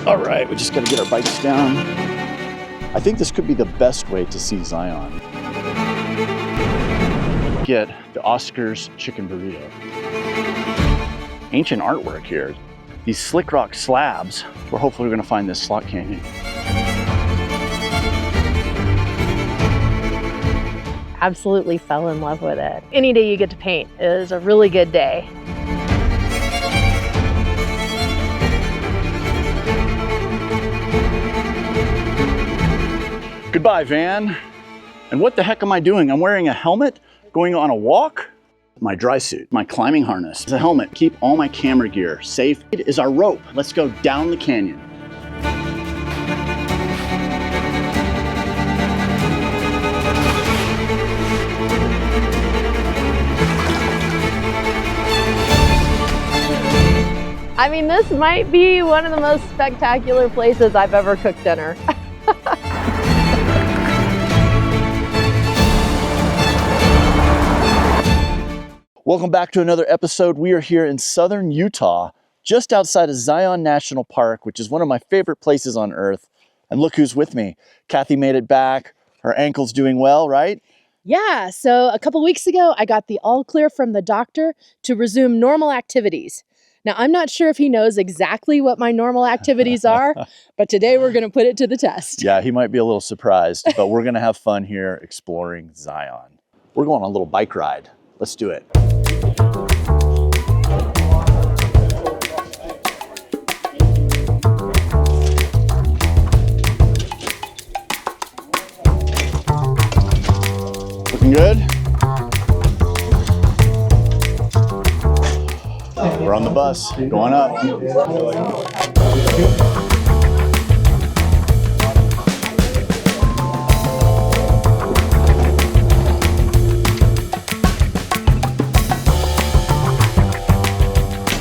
All right, we just gotta get our bikes down. I think this could be the best way to see Zion. Get the Oscar's chicken burrito. Ancient artwork here. These slick rock slabs. We're hopefully gonna find this slot canyon. Absolutely fell in love with it. Any day you get to paint is a really good day. Goodbye, van. And what the heck am I doing? I'm wearing a helmet, going on a walk. My dry suit, my climbing harness, the helmet, keep all my camera gear safe. It is our rope. Let's go down the canyon. I mean, this might be one of the most spectacular places I've ever cooked dinner. Welcome back to another episode. We are here in southern Utah, just outside of Zion National Park, which is one of my favorite places on earth. And look who's with me. Kathy made it back. Her ankle's doing well, right? Yeah, so a couple weeks ago, I got the all clear from the doctor to resume normal activities. Now, I'm not sure if he knows exactly what my normal activities are, but today we're going to put it to the test. Yeah, he might be a little surprised, but we're going to have fun here exploring Zion. We're going on a little bike ride. Let's do it. Looking good? We're on the bus, going up.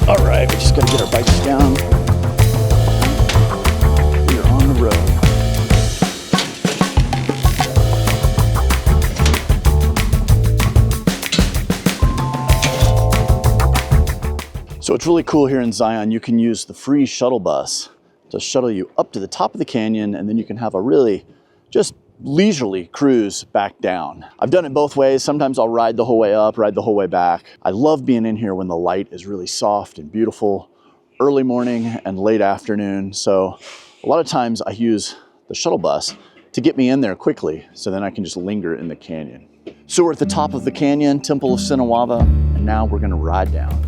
All right, we just gotta get our bikes down. We're on the road. So it's really cool here in Zion. You can use the free shuttle bus to shuttle you up to the top of the canyon, and then you can have a really just leisurely cruise back down. I've done it both ways. Sometimes I'll ride the whole way up, ride the whole way back. I love being in here when the light is really soft and beautiful, early morning and late afternoon. So a lot of times I use the shuttle bus to get me in there quickly, so then I can just linger in the canyon. So we're at the top of the canyon, Temple of Sinawava, and now we're gonna ride down.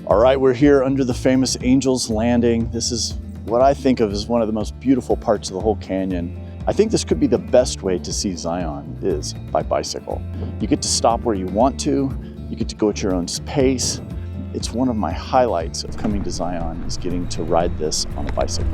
All right, we're here under the famous Angel's Landing. This is what I think of as one of the most beautiful parts of the whole canyon. I think this could be the best way to see Zion is by bicycle. You get to stop where you want to. You get to go at your own pace. It's one of my highlights of coming to Zion is getting to ride this on a bicycle.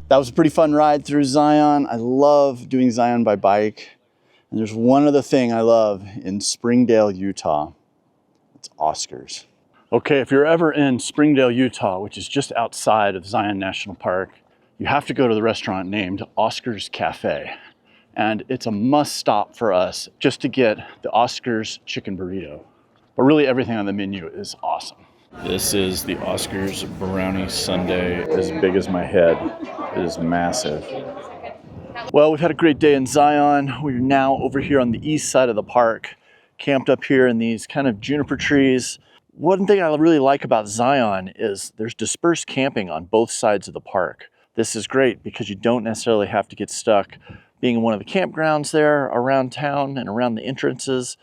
That was a pretty fun ride through Zion. I love doing Zion by bike. And there's one other thing I love in Springdale, Utah. It's Oscars. Okay, if you're ever in Springdale, Utah, which is just outside of Zion National Park, you have to go to the restaurant named Oscar's Cafe. and it's a must stop for us just to get the Oscar's chicken burrito. But really everything on the menu is awesome. This is the Oscar's brownie sundae, as big as my head. It is massive. Well, we've had a great day in Zion. We're now over here on the east side of the park, camped up here in these kind of juniper trees. One thing I really like about Zion is there's dispersed camping on both sides of the park. This is great because you don't necessarily have to get stuck being in one of the campgrounds there around town and around the entrances,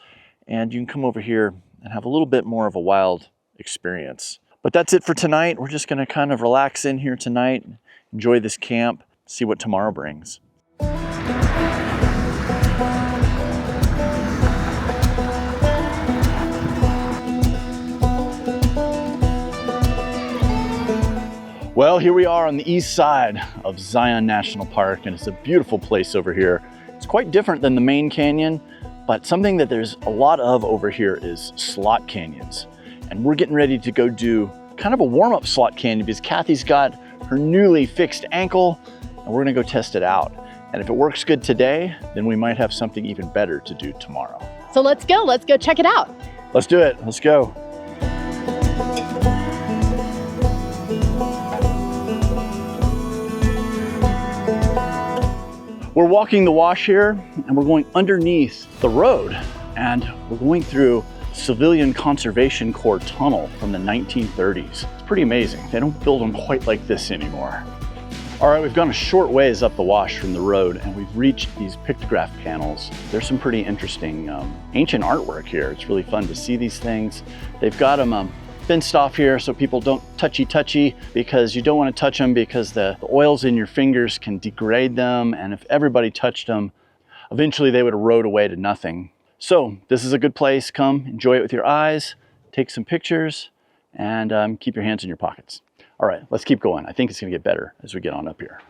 and you can come over here and have a little bit more of a wild experience. But that's it for tonight. We're just gonna kind of relax in here tonight, enjoy this camp, see what tomorrow brings. Well, here we are on the east side of Zion National Park, and it's a beautiful place over here. It's quite different than the main canyon, but something that there's a lot of over here is slot canyons. And we're getting ready to go do kind of a warm-up slot canyon because Kathy's got her newly fixed ankle, and we're gonna go test it out. And if it works good today, then we might have something even better to do tomorrow. So let's go check it out. Let's do it, let's go. We're walking the wash here, and we're going underneath the road, and we're going through Civilian Conservation Corps tunnel from the 1930s. It's pretty amazing. They don't build them quite like this anymore. All right, we've gone a short ways up the wash from the road, and we've reached these pictograph panels. There's some pretty interesting ancient artwork here. It's really fun to see these things. They've got them fenced off here so people don't touchy because you don't want to touch them because the oils in your fingers can degrade them, and if everybody touched them, eventually they would erode away to nothing. So this is a good place. Come enjoy it with your eyes, take some pictures, and keep your hands in your pockets. All right, let's keep going. I think it's gonna get better as we get on up here.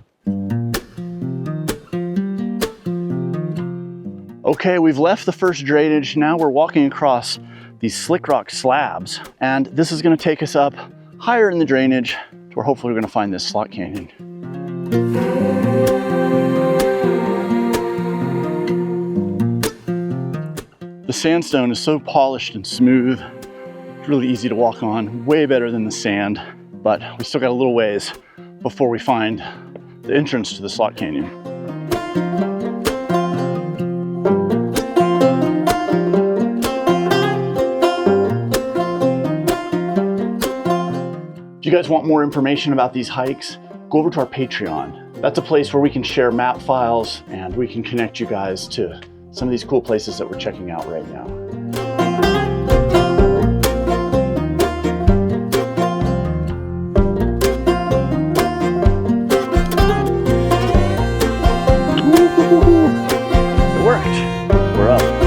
Okay, we've left the first drainage. Now we're walking across these slick rock slabs, and this is gonna take us up higher in the drainage to where hopefully we're gonna find this slot canyon. The sandstone is so polished and smooth. It's really easy to walk on, way better than the sand, but we still got a little ways before we find the entrance to the slot canyon. If you guys want more information about these hikes, go over to our Patreon. That's a place where we can share map files and we can connect you guys to some of these cool places that we're checking out right now. It worked. We're up.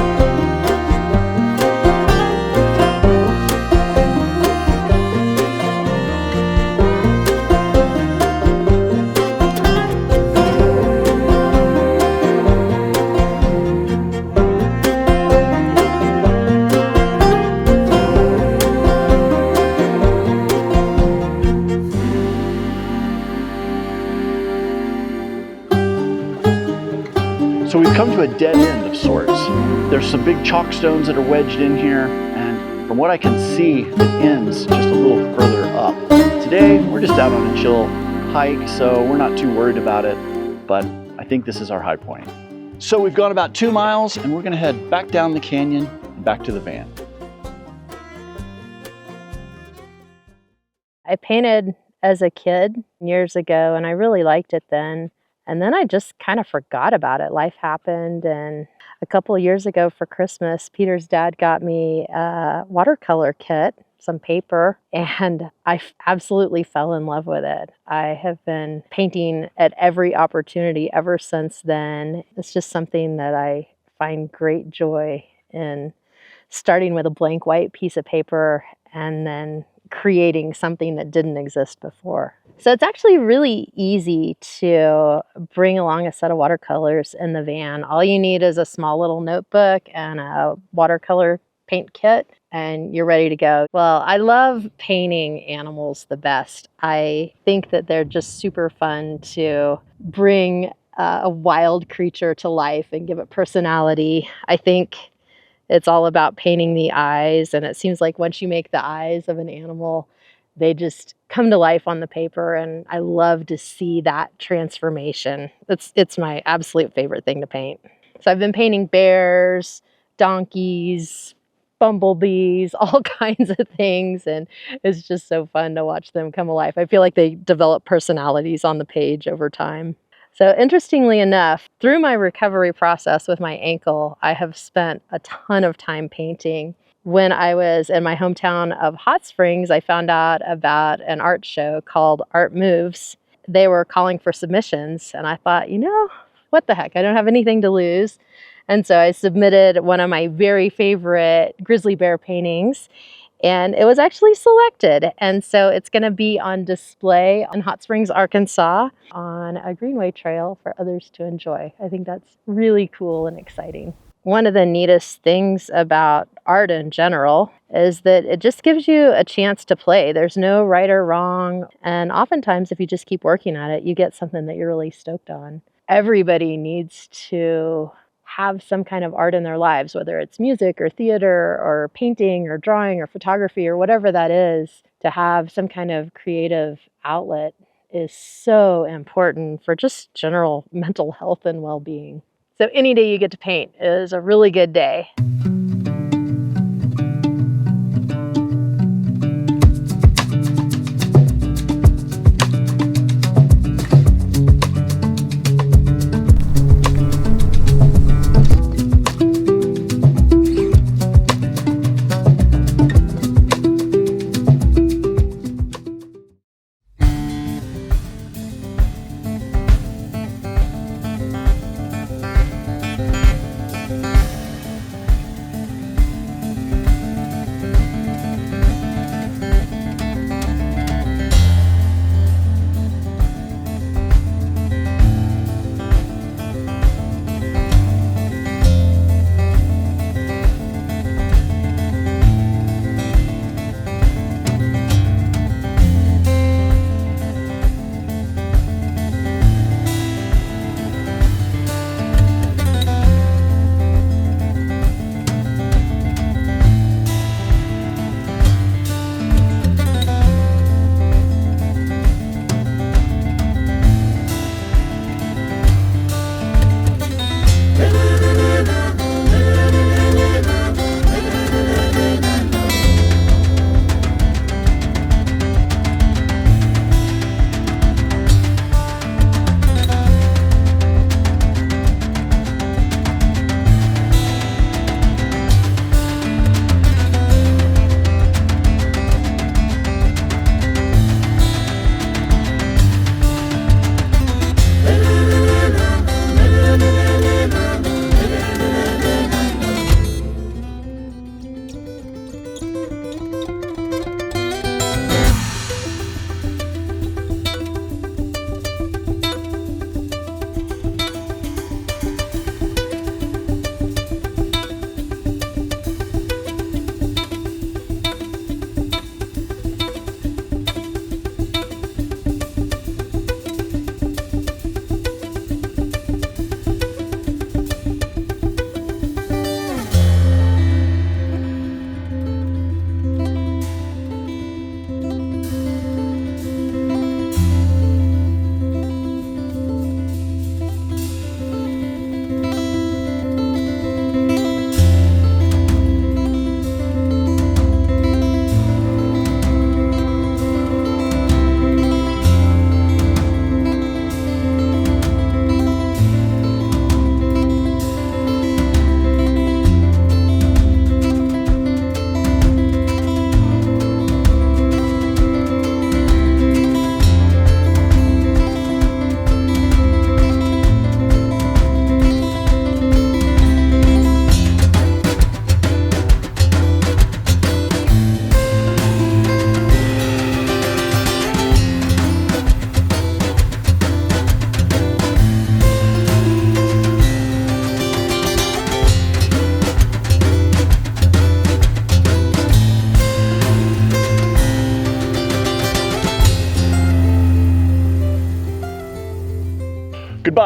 So we've come to a dead end of sorts. There's some big chalk stones that are wedged in here, and from what I can see, it ends just a little further up. Today, we're just out on a chill hike, so we're not too worried about it, but I think this is our high point. So we've gone about 2 miles, and we're gonna head back down the canyon and back to the van. I painted as a kid years ago, and I really liked it then. And then I just kind of forgot about it. Life happened, and a couple of years ago for Christmas, Peter's dad got me a watercolor kit, some paper, and I absolutely fell in love with it. I have been painting at every opportunity ever since then. It's just something that I find great joy in, starting with a blank white piece of paper and then creating something that didn't exist before. So it's actually really easy to bring along a set of watercolors in the van. All you need is a small little notebook and a watercolor paint kit, and you're ready to go. Well, I love painting animals the best. I think that they're just super fun to bring a wild creature to life and give it personality. I think it's all about painting the eyes, and it seems like once you make the eyes of an animal, they just come to life on the paper, and I love to see that transformation. It's my absolute favorite thing to paint. So I've been painting bears, donkeys, bumblebees, all kinds of things, and it's just so fun to watch them come alive. I feel like they develop personalities on the page over time. So interestingly enough, through my recovery process with my ankle, I have spent a ton of time painting. When I was in my hometown of Hot Springs, I found out about an art show called Art Moves. They were calling for submissions, and I thought, what the heck? I don't have anything to lose. And so I submitted one of my very favorite grizzly bear paintings, and it was actually selected. And so it's going to be on display in Hot Springs, Arkansas, on a greenway trail for others to enjoy. I think that's really cool and exciting. One of the neatest things about art in general is that it just gives you a chance to play. There's no right or wrong. And oftentimes, if you just keep working at it, you get something that you're really stoked on. Everybody needs to have some kind of art in their lives, whether it's music or theater or painting or drawing or photography or whatever that is. To have some kind of creative outlet is so important for just general mental health and well-being. So any day you get to paint is a really good day.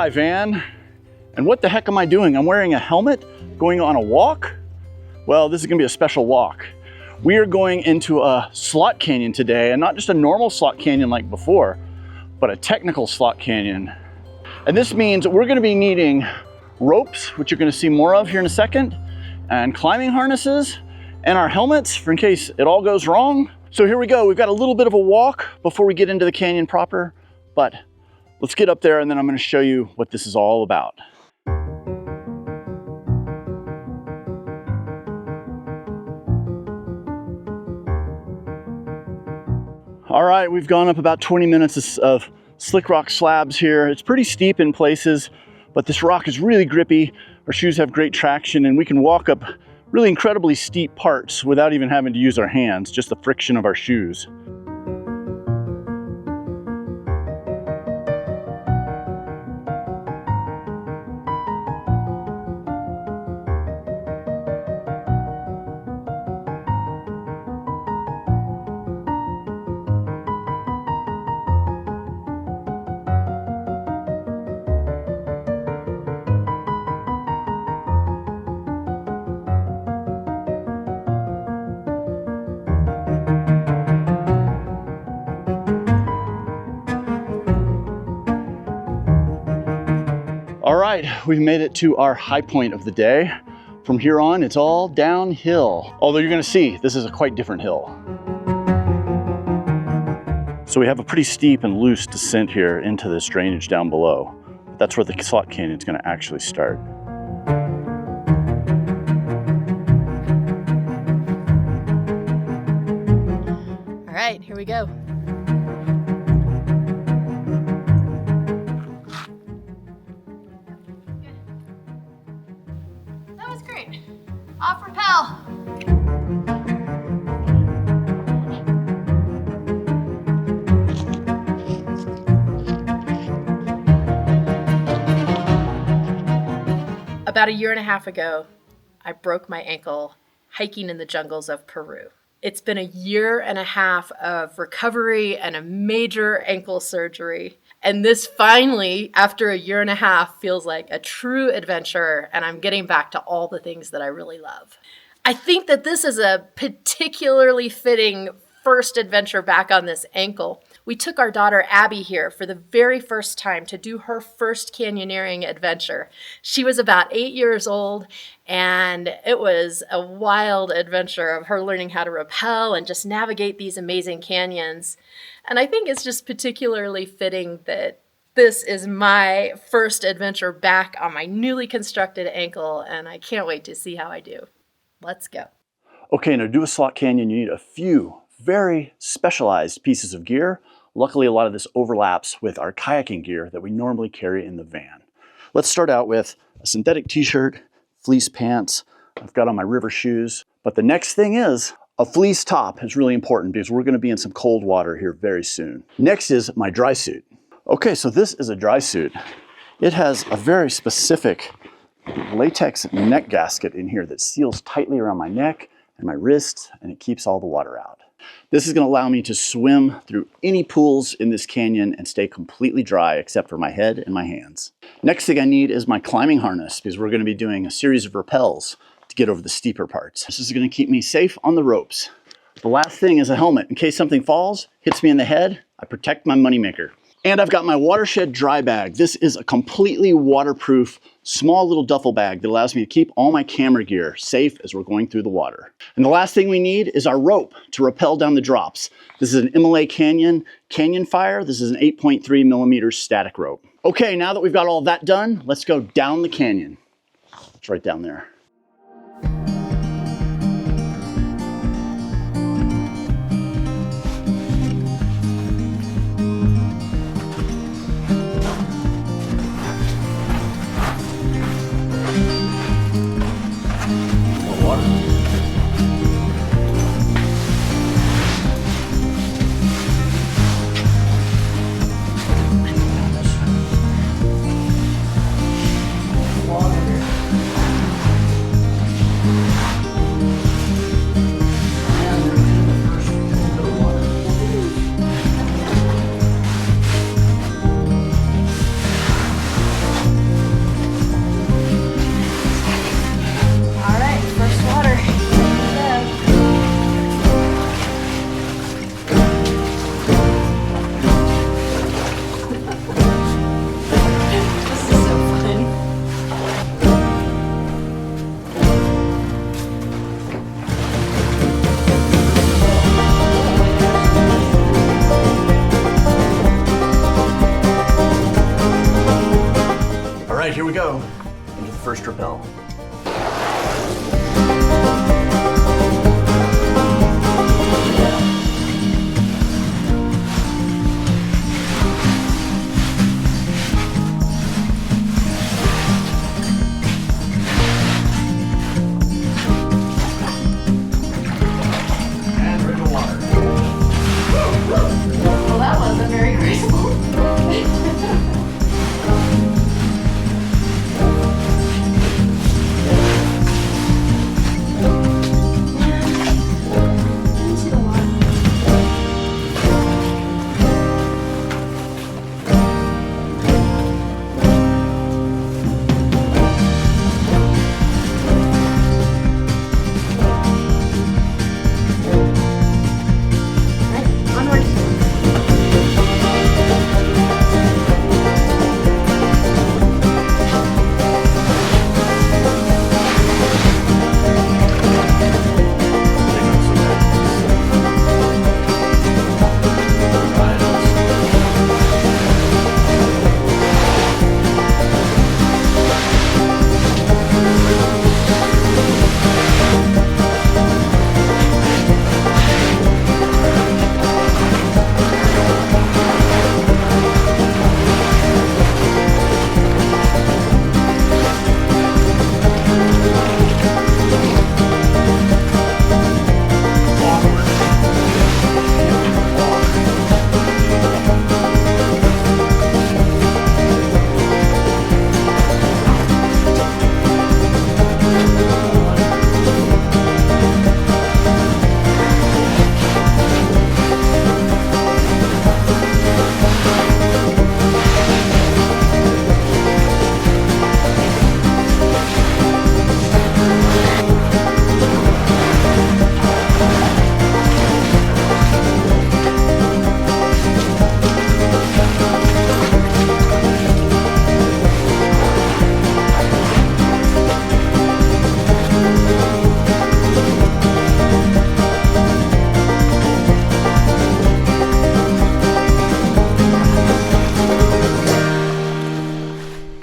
Hi, Van. And what the heck am I doing? I'm wearing a helmet going on a walk? Well, this is gonna be a special walk. We are going into a slot canyon today, and not just a normal slot canyon like before, but a technical slot canyon. And this means we're gonna be needing ropes, which you're gonna see more of here in a second, and climbing harnesses, and our helmets for in case it all goes wrong. So here we go. We've got a little bit of a walk before we get into the canyon proper, but let's get up there and then I'm gonna show you what this is all about. All right, we've gone up about 20 minutes of slick rock slabs here. It's pretty steep in places, but this rock is really grippy. Our shoes have great traction and we can walk up really incredibly steep parts without even having to use our hands, just the friction of our shoes. All right, we've made it to our high point of the day. From here on, it's all downhill. Although you're gonna see, this is a quite different hill. So we have a pretty steep and loose descent here into this drainage down below. That's where the slot canyon is gonna actually start. All right, here we go. That was great. Off rappel. About a year and a half ago, I broke my ankle hiking in the jungles of Peru. It's been a year and a half of recovery and a major ankle surgery. And this finally, after a year and a half, feels like a true adventure, and I'm getting back to all the things that I really love. I think that this is a particularly fitting first adventure back on this ankle. We took our daughter Abby here for the very first time to do her first canyoneering adventure. She was about 8 years old, and it was a wild adventure of her learning how to rappel and just navigate these amazing canyons. And I think it's just particularly fitting that this is my first adventure back on my newly constructed ankle, and I can't wait to see how I do. Let's go. Okay, now to do a slot canyon, you need a few very specialized pieces of gear. Luckily, a lot of this overlaps with our kayaking gear that we normally carry in the van. Let's start out with a synthetic t-shirt, fleece pants. I've got on my river shoes. But the next thing is a fleece top is really important because we're gonna be in some cold water here very soon. Next is my dry suit. Okay, so this is a dry suit. It has a very specific latex neck gasket in here that seals tightly around my neck and my wrists, and it keeps all the water out. This is gonna allow me to swim through any pools in this canyon and stay completely dry except for my head and my hands. Next thing I need is my climbing harness because we're gonna be doing a series of rappels to get over the steeper parts. This is gonna keep me safe on the ropes. The last thing is a helmet. In case something falls, hits me in the head, I protect my moneymaker. And I've got my watershed dry bag. This is a completely waterproof, small little duffel bag that allows me to keep all my camera gear safe as we're going through the water. And the last thing we need is our rope to rappel down the drops. This is an Imlay Canyon Fire. This is an 8.3 millimeter static rope. Okay, now that we've got all that done, let's go down the canyon. It's right down there. first rappel. Well, that wasn't very graceful.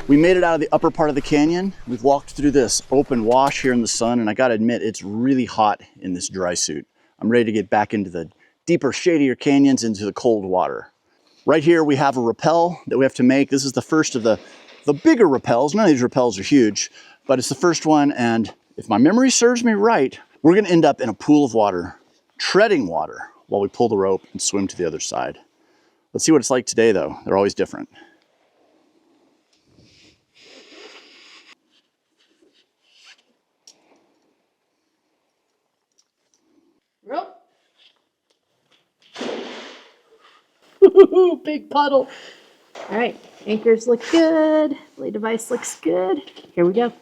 We made it out of the upper part of the canyon. We've walked through this open wash here in the sun, and I gotta admit, it's really hot in this dry suit. I'm ready to get back into the deeper, shadier canyons, into the cold water. Right here, we have a rappel that we have to make. This is the first of the bigger rappels. None of these rappels are huge, but it's the first one, and if my memory serves me right, we're gonna end up in a pool of water, treading water, while we pull the rope and swim to the other side. Let's see what it's like today, though. They're always different. Rope. Big puddle. All right, anchors look good. Belay device looks good. Here we go.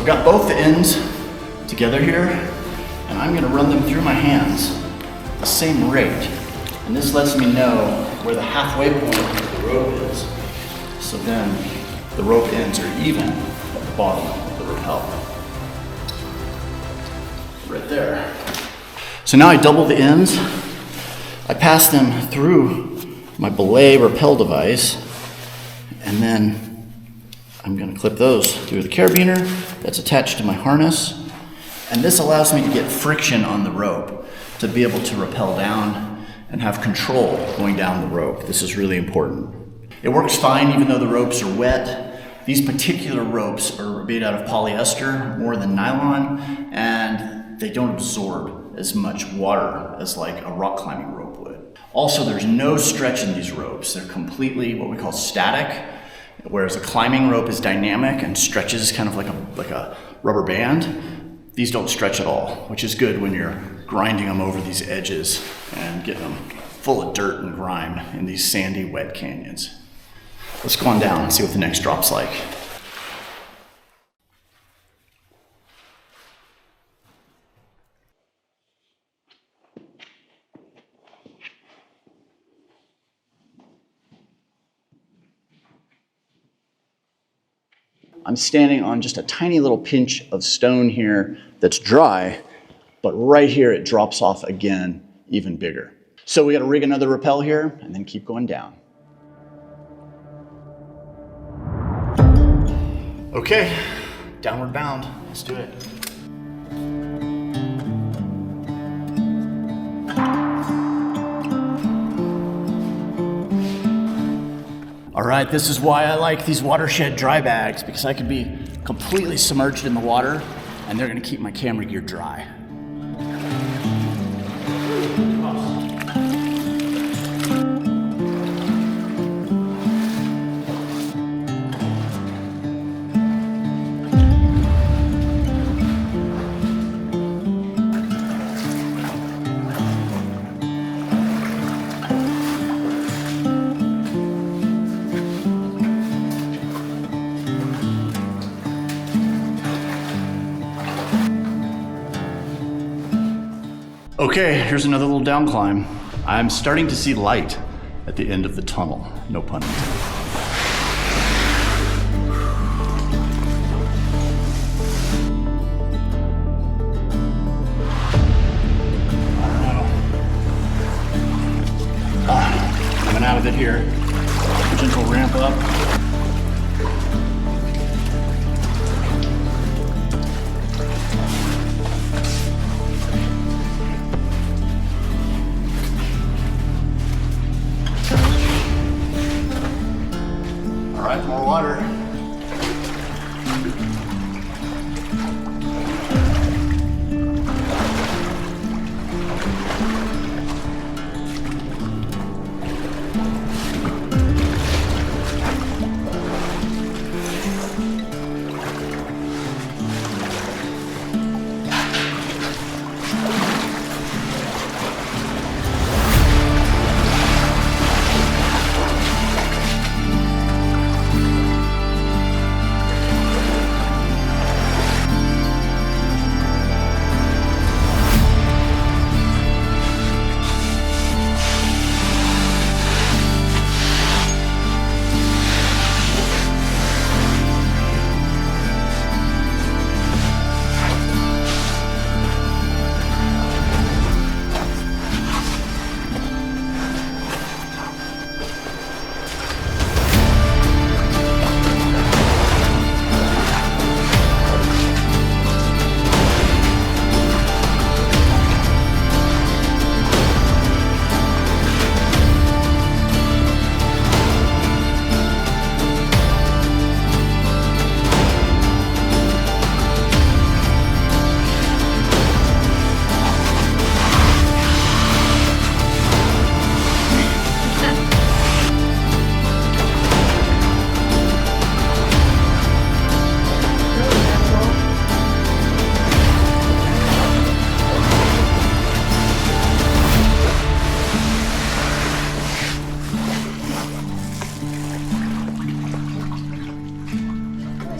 I've got both the ends together here, and I'm gonna run them through my hands at the same rate. And this lets me know where the halfway point of the rope is. So then the rope ends are even at the bottom of the rappel. Right there. So now I double the ends. I pass them through my belay rappel device, and then I'm gonna clip those through the carabiner that's attached to my harness. And this allows me to get friction on the rope to be able to rappel down and have control going down the rope. This is really important. It works fine even though the ropes are wet. These particular ropes are made out of polyester more than nylon, and they don't absorb as much water as like a rock climbing rope would. Also, there's no stretch in these ropes. They're completely what we call static, whereas a climbing rope is dynamic and stretches kind of like a rubber band. These don't stretch at all, which is good when you're grinding them over these edges and getting them full of dirt and grime in these sandy, wet canyons. Let's go on down and see what the next drop's like. I'm standing on just a tiny little pinch of stone here that's dry, but right here it drops off again, even bigger. So we gotta rig another rappel here and then keep going down. Okay, downward bound, let's do it. All right, this is why I like these watershed dry bags, because I could be completely submerged in the water and they're gonna keep my camera gear dry. Okay, here's another little down climb. I'm starting to see light at the end of the tunnel, no pun intended. Coming out of it here, gentle ramp up. All right, more water.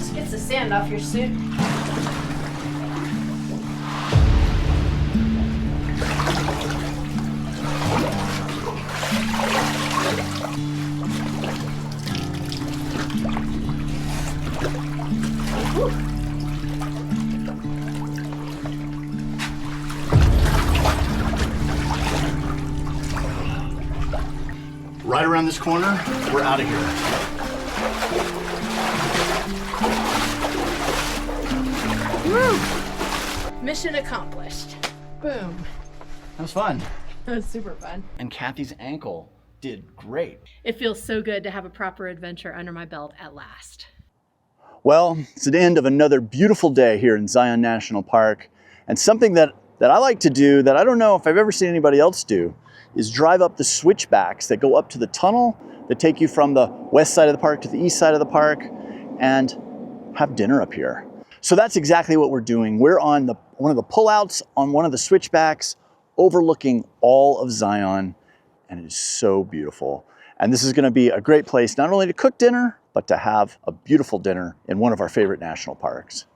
Just gets the sand off your suit. this corner, we're out of here. Woo! Mission accomplished. Boom. That was fun. That was super fun. And Kathy's ankle did great. It feels so good to have a proper adventure under my belt at last. Well, it's the end of another beautiful day here in Zion National Park. And something that I like to do that I don't know if I've ever seen anybody else do is drive up the switchbacks that go up to the tunnel that take you from the west side of the park to the east side of the park and have dinner up here. So that's exactly what we're doing. We're on one of the pullouts on one of the switchbacks overlooking all of Zion, and it is so beautiful. And this is going to be a great place not only to cook dinner, but to have a beautiful dinner in one of our favorite national parks.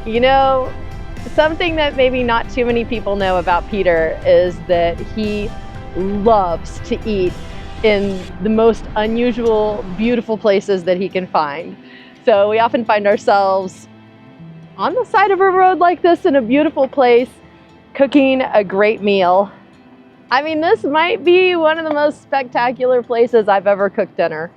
You know, something that maybe not too many people know about Peter is that he loves to eat in the most unusual, beautiful places that he can find. So we often find ourselves on the side of a road like this in a beautiful place, cooking a great meal. I mean, this might be one of the most spectacular places I've ever cooked dinner.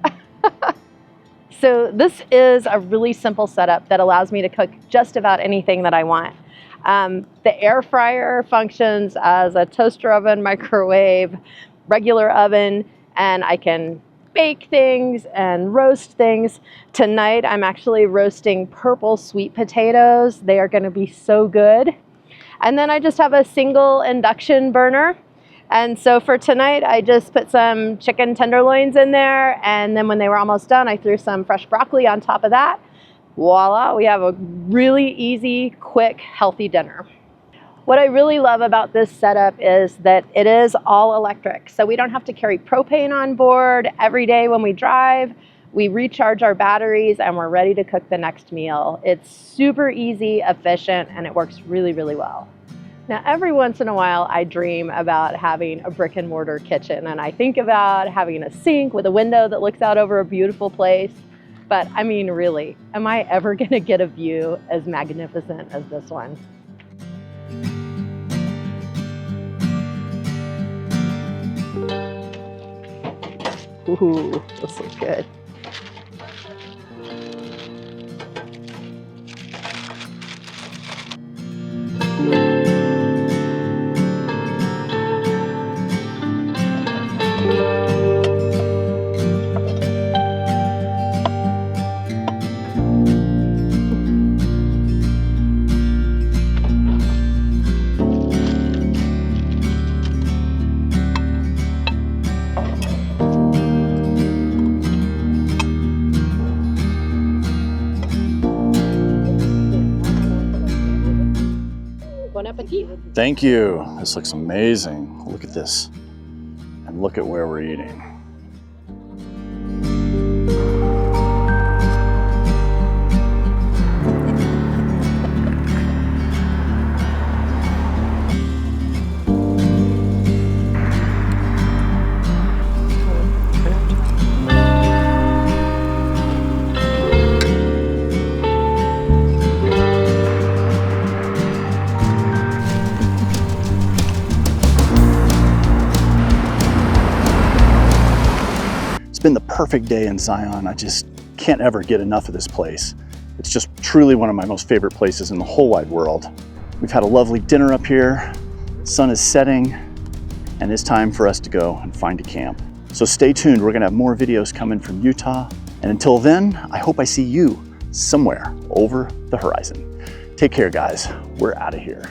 So this is a really simple setup that allows me to cook just about anything that I want. The air fryer functions as a toaster oven, microwave, regular oven, and I can bake things and roast things. Tonight I'm actually roasting purple sweet potatoes. They are going to be so good. And then I just have a single induction burner. And so for tonight, I just put some chicken tenderloins in there, and then when they were almost done, I threw some fresh broccoli on top of that. Voila, we have a really easy, quick, healthy dinner. What I really love about this setup is that it is all electric, so we don't have to carry propane on board every day when we drive. We recharge our batteries and we're ready to cook the next meal. It's super easy, efficient, and it works really, really well. Now, every once in a while, I dream about having a brick and mortar kitchen, and I think about having a sink with a window that looks out over a beautiful place. But I mean, really, am I ever going to get a view as magnificent as this one? Ooh, this looks good. Bon appetit. Thank you. This looks amazing. Look at this. And look at where we're eating. been the perfect day in Zion. I just can't ever get enough of this place. It's just truly one of my most favorite places in the whole wide world. We've had a lovely dinner up here, sun is setting, and it's time for us to go and find a camp. So stay tuned, we're gonna have more videos coming from Utah. And until then, I hope I see you somewhere over the horizon. Take care, guys. We're out of here.